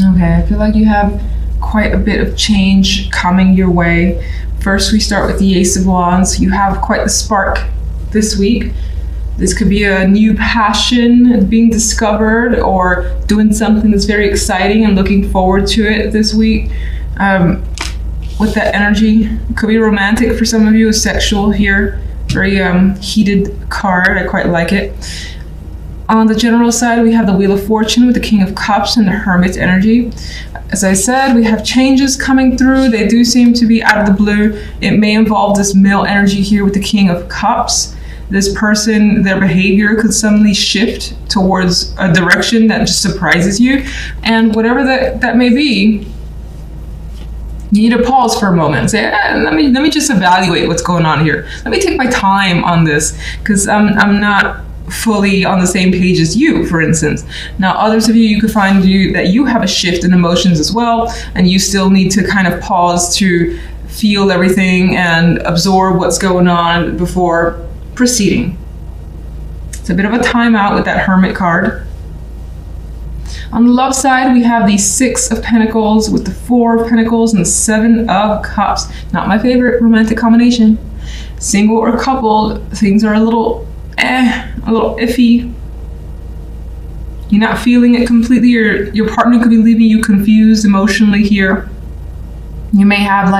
Okay, I feel like you have quite a bit of change coming your way. First, we start with the Ace of Wands. You have quite the spark this week. This could be a new passion being discovered or doing something that's very exciting and looking forward to it this week. With that energy, it could be romantic for some of you, sexual here. Very heated card, I quite like it. On the general side, we have the Wheel of Fortune with the King of Cups and the Hermit energy. As I said, we have changes coming through. They do seem to be out of the blue. It may involve this male energy here with the King of Cups. This person, their behavior could suddenly shift towards a direction that just surprises you. And whatever that may be, you need to pause for a moment and say, let me just evaluate what's going on here. Let me take my time on this, because I'm not fully on the same page as you, for instance. Now, others of you could find that you have a shift in emotions as well, and you still need to kind of pause to feel everything and absorb what's going on before proceeding. It's a bit of a timeout with that Hermit card. On the love side, we have the Six of Pentacles with the Four of Pentacles and the Seven of Cups. Not my favorite romantic combination. Single or coupled, things are a little iffy. You're not feeling it completely. Your partner could be leaving you confused emotionally here. You may have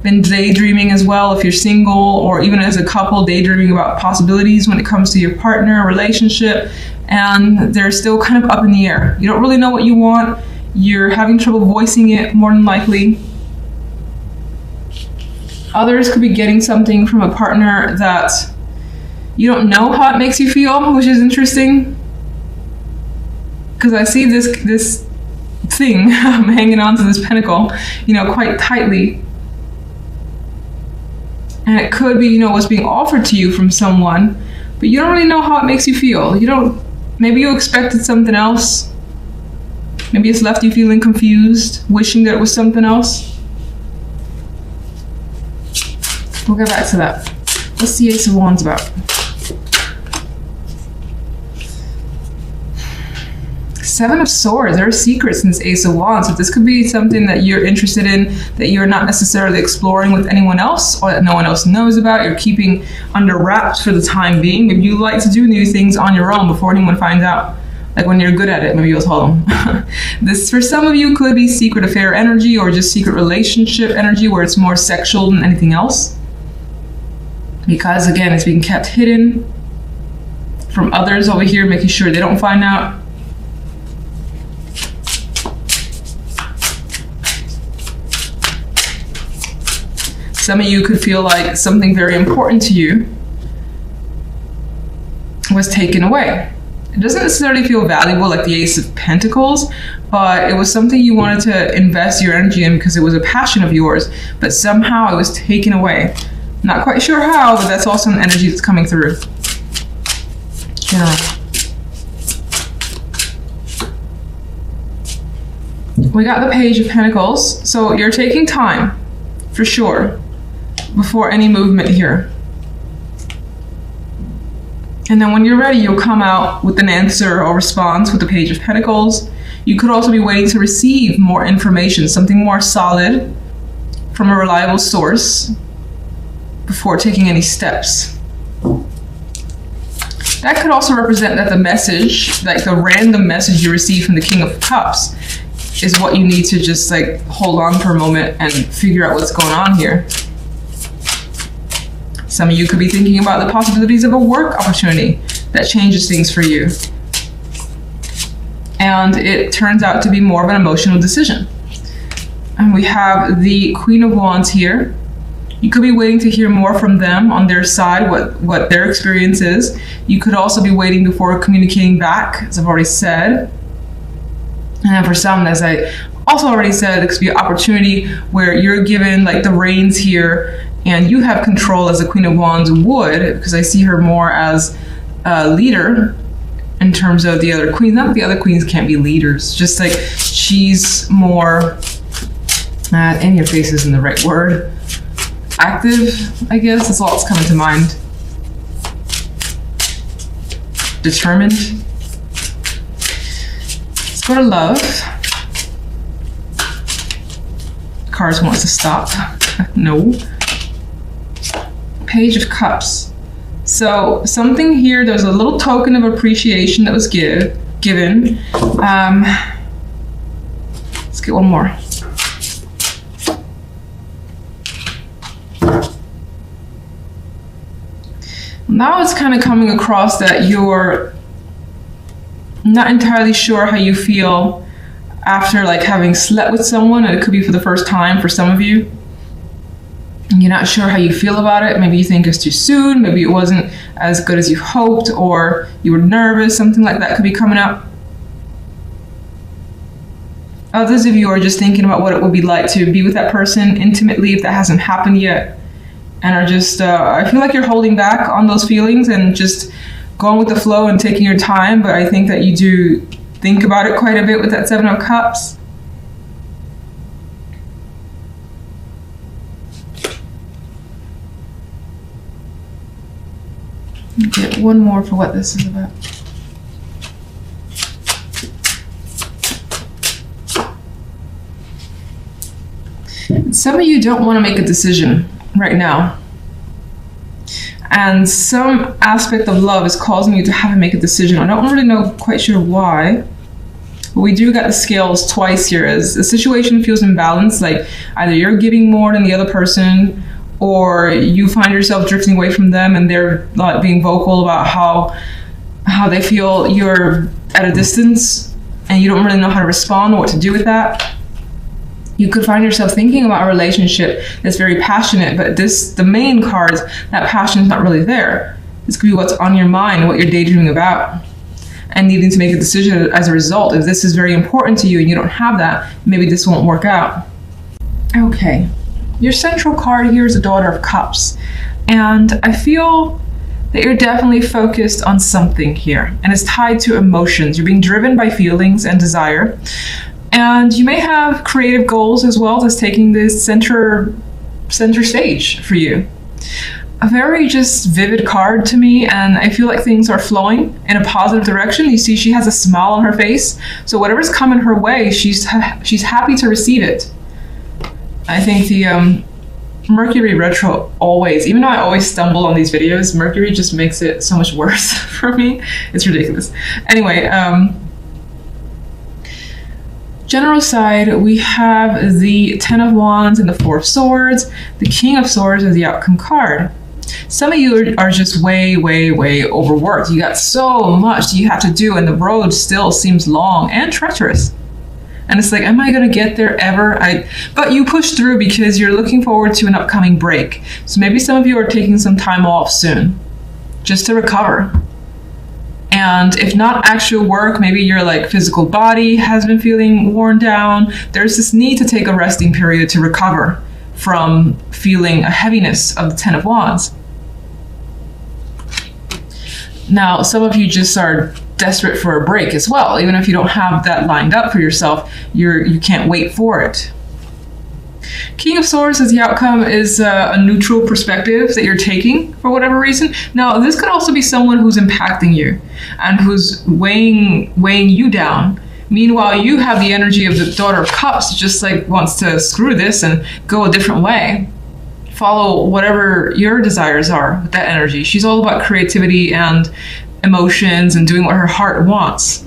been daydreaming as well if you're single, or even as a couple, daydreaming about possibilities when it comes to your partner, relationship, and they're still kind of up in the air. You don't really know what you want. You're having trouble voicing it, more than likely. Others could be getting something from a partner that you don't know how it makes you feel, which is interesting. Because I see this thing hanging on to this pentacle, quite tightly. And it could be, what's being offered to you from someone, but you don't really know how it makes you feel. Maybe you expected something else. Maybe it's left you feeling confused, wishing that it was something else. We'll get back to that. What's the Ace of Wands about? Seven of Swords. There are secrets in this Ace of Wands. So this could be something that you're interested in that you're not necessarily exploring with anyone else, or that no one else knows about. You're keeping under wraps for the time being. Maybe you like to do new things on your own before anyone finds out. Like when you're good at it, maybe you'll tell them. This, for some of you, could be secret affair energy or just secret relationship energy where it's more sexual than anything else. Because again, it's being kept hidden from others over here, making sure they don't find out. Some of you could feel like something very important to you was taken away. It doesn't necessarily feel valuable like the Ace of Pentacles, but it was something you wanted to invest your energy in because it was a passion of yours, but somehow it was taken away. Not quite sure how, but that's also an energy that's coming through. Yeah. We got the Page of Pentacles, so you're taking time, for sure, before any movement here. And then when you're ready, you'll come out with an answer or response with the Page of Pentacles. You could also be waiting to receive more information, something more solid from a reliable source before taking any steps. That could also represent that the message, like the random message you receive from the King of Cups, is what you need to just hold on for a moment and figure out what's going on here. Some of you could be thinking about the possibilities of a work opportunity that changes things for you. And it turns out to be more of an emotional decision. And we have the Queen of Wands here. You could be waiting to hear more from them on their side, what their experience is. You could also be waiting before communicating back, as I've already said. And for some, as I also already said, it could be an opportunity where you're given the reins here and you have control as the Queen of Wands would, because I see her more as a leader in terms of the other queens. Not that the other queens can't be leaders, just she's more, in your face isn't the right word, active, I guess, that's all that's coming to mind. Determined. Let's go to love. cards wants to stop. No. Page of Cups. So something here, there's a little token of appreciation that was given. Let's get one more. Now it's kind of coming across that you're not entirely sure how you feel after like having slept with someone, and it could be for the first time for some of you. You're not sure how you feel about it. Maybe you think it's too soon, maybe it wasn't as good as you hoped, or you were nervous, something like that could be coming up. Others of you are just thinking about what it would be like to be with that person intimately if that hasn't happened yet, and are just, I feel like you're holding back on those feelings and just going with the flow and taking your time, but I think that you do think about it quite a bit with that Seven of Cups. Get one more for what this is about. Some of you don't want to make a decision right now. And some aspect of love is causing you to have to make a decision. I don't really know, quite sure why. But we do got the scales twice here as the situation feels imbalanced, like either you're giving more than the other person, or you find yourself drifting away from them and they're not being vocal about how they feel you're at a distance and you don't really know how to respond or what to do with that. You could find yourself thinking about a relationship that's very passionate, but the main cards, that passion is not really there. This could be what's on your mind, what you're daydreaming about, and needing to make a decision as a result. If this is very important to you and you don't have that, maybe this won't work out. Okay. Your central card here is the Daughter of Cups, and I feel that you're definitely focused on something here, and it's tied to emotions. You're being driven by feelings and desire, and you may have creative goals as well that's taking this center stage for you. A very just vivid card to me, and I feel like things are flowing in a positive direction. You see she has a smile on her face, so whatever's coming her way, she's happy to receive it. I think the Mercury retro always, even though I always stumble on these videos, Mercury just makes it so much worse for me. It's ridiculous. Anyway, general side, we have the Ten of Wands and the Four of Swords. The King of Swords is the outcome card. Some of you are just way overworked. You got so much you have to do, and the road still seems long and treacherous. And it's like, am I gonna get there ever? But you push through because you're looking forward to an upcoming break. So maybe some of you are taking some time off soon, just to recover. And if not actual work, maybe your like physical body has been feeling worn down. There's this need to take a resting period to recover from feeling a heaviness of the Ten of Wands. Now, some of you just are desperate for a break as well. Even if you don't have that lined up for yourself, you can't wait for it. King of Swords as the outcome is a neutral perspective that you're taking for whatever reason. Now, this could also be someone who's impacting you and who's weighing you down. Meanwhile, you have the energy of the Daughter of Cups, just like wants to screw this and go a different way. Follow whatever your desires are with that energy. She's all about creativity and emotions and doing what her heart wants.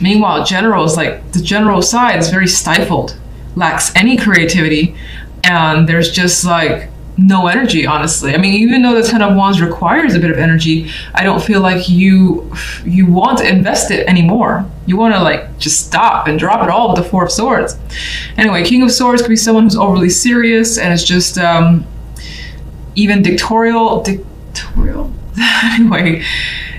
Meanwhile, the general side is very stifled, lacks any creativity, and there's just like no energy, honestly. I mean, even though the Ten of Wands requires a bit of energy, I don't feel like you want to invest it anymore. You want to like just stop and drop it all with the Four of Swords. Anyway, King of Swords could be someone who's overly serious and is just even dictatorial. Anyway,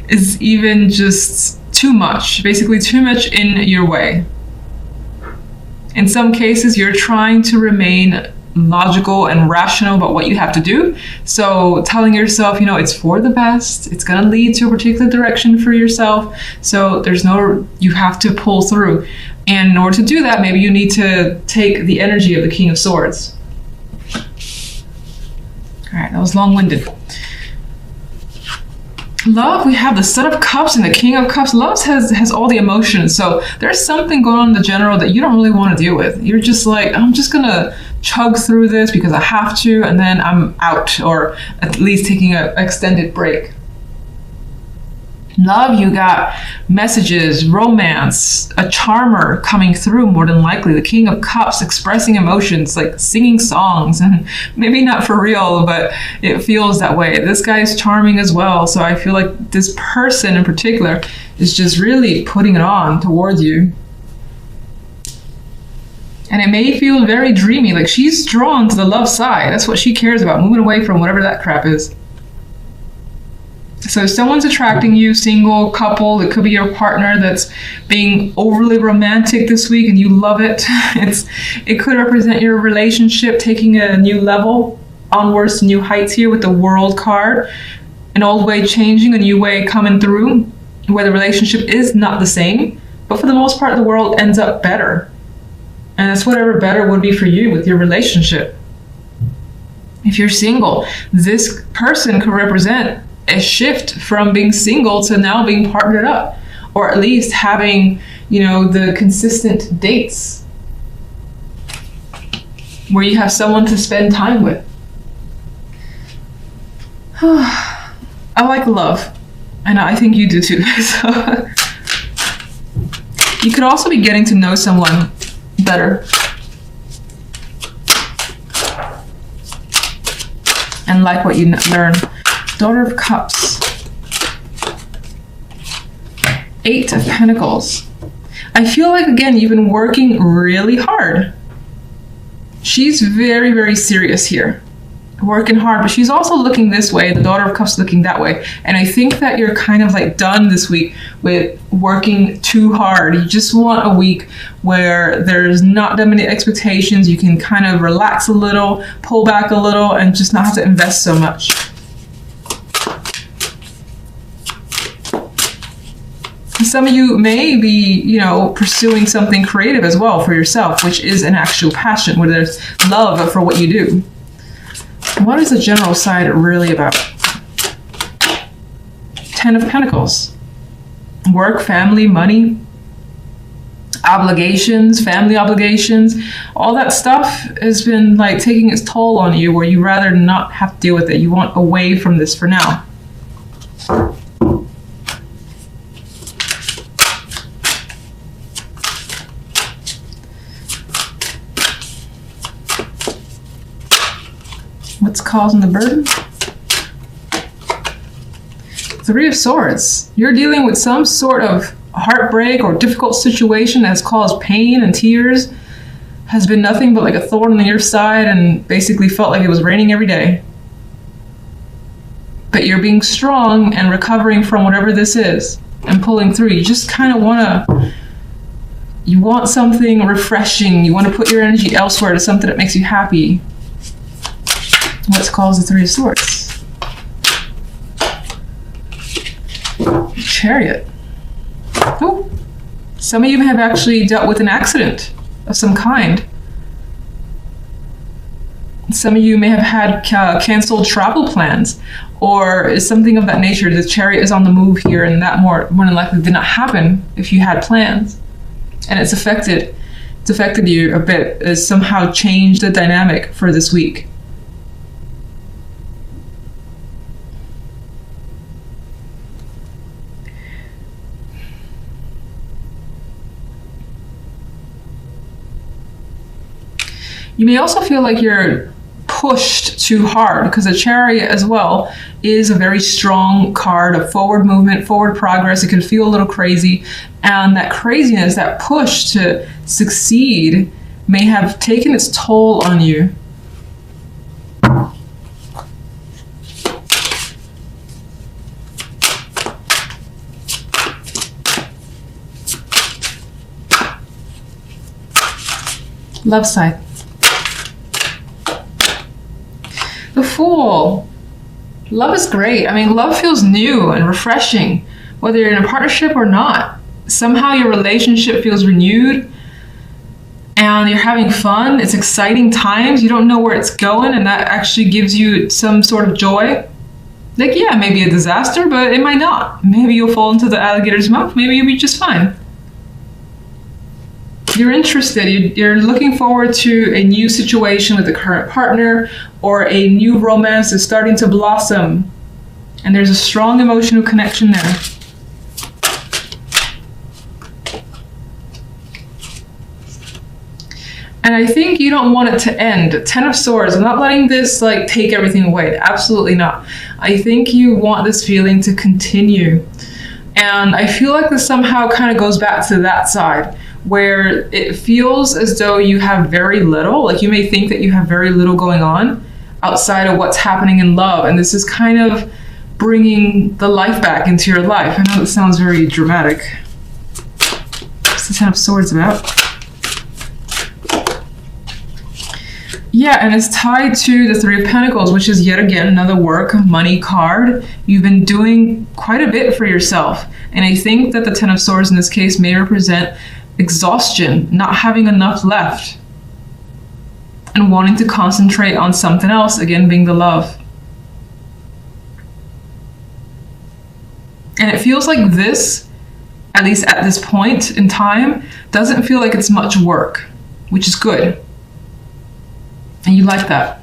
is even just too much, basically too much in your way. In some cases, you're trying to remain logical and rational about what you have to do. So telling yourself, you know, it's for the best, it's going to lead to a particular direction for yourself. So you have to pull through. And in order to do that, maybe you need to take the energy of the King of Swords. All right, that was long-winded. Love, we have the Son of Cups and the King of Cups. Love has all the emotions. So there's something going on in the general that you don't really want to deal with. You're just like, I'm just going to chug through this because I have to, and then I'm out, or at least taking an extended break. Love, you got messages, romance, a charmer coming through more than likely. The King of Cups expressing emotions, like singing songs, and maybe not for real, but it feels that way. This guy is charming as well. So I feel like this person in particular is just really putting it on towards you. And it may feel very dreamy, like she's drawn to the love side. That's what she cares about, moving away from whatever that crap is. So someone's attracting you, single, couple. It could be your partner that's being overly romantic this week and you love it. It could represent your relationship taking a new level, onwards to new heights here with the World card. An old way changing, a new way coming through, where the relationship is not the same, but for the most part, the world ends up better. And that's whatever better would be for you with your relationship. If you're single, this person could represent a shift from being single to now being partnered up, or at least having, the consistent dates where you have someone to spend time with. I like love, and I think you do too. So you could also be getting to know someone better and like what you learn. Daughter of Cups. 8 of Pentacles. I feel like, again, you've been working really hard. She's very, very serious here. Working hard, but she's also looking this way. The Daughter of Cups looking that way. And I think that you're kind of like done this week with working too hard. You just want a week where there's not that many expectations. You can kind of relax a little, pull back a little, and just not have to invest so much. Some of you may be, pursuing something creative as well for yourself, which is an actual passion, where there's love for what you do. What is the general side really about? 10 of Pentacles. Work, family, money, obligations, family obligations, all that stuff has been like taking its toll on you, where you rather not have to deal with it. You want away from this for now. What's causing the burden? 3 of Swords. You're dealing with some sort of heartbreak or difficult situation that has caused pain and tears, has been nothing but like a thorn on your side, and basically felt like it was raining every day. But you're being strong and recovering from whatever this is and pulling through. You just kind of you want something refreshing. You want to put your energy elsewhere to something that makes you happy. What's caused the 3 of Swords? Chariot. Oh, some of you have actually dealt with an accident of some kind. Some of you may have had canceled travel plans, or something of that nature. The Chariot is on the move here, and that more than likely did not happen if you had plans. And it's affected you a bit. It's somehow changed the dynamic for this week. You may also feel like you're pushed too hard, because the Chariot as well is a very strong card of forward movement, forward progress. It can feel a little crazy, and that craziness, that push to succeed, may have taken its toll on you. Love side. The Fool. Love is great. I mean, love feels new and refreshing, whether you're in a partnership or not. Somehow your relationship feels renewed and you're having fun. It's exciting times. You don't know where it's going, and that actually gives you some sort of joy. Like, yeah, maybe a disaster, but it might not. Maybe you'll fall into the alligator's mouth. Maybe you'll be just fine. You're interested. You're looking forward to a new situation with a current partner, or a new romance is starting to blossom. And there's a strong emotional connection there. And I think you don't want it to end. Ten of Swords, I'm not letting this like take everything away. Absolutely not. I think you want this feeling to continue. And I feel like this somehow kind of goes back to that side where it feels as though you have very little. Like you may think that you have very little going on outside of what's happening in love. And this is kind of bringing the life back into your life. I know that sounds very dramatic. What's the Ten of Swords about? Yeah, and it's tied to the Three of Pentacles, which is yet again another work money card. You've been doing quite a bit for yourself. And I think that the Ten of Swords in this case may represent exhaustion, not having enough left, and wanting to concentrate on something else, again being the love. And it feels like this, at least at this point in time, doesn't feel like it's much work, which is good. And you like that.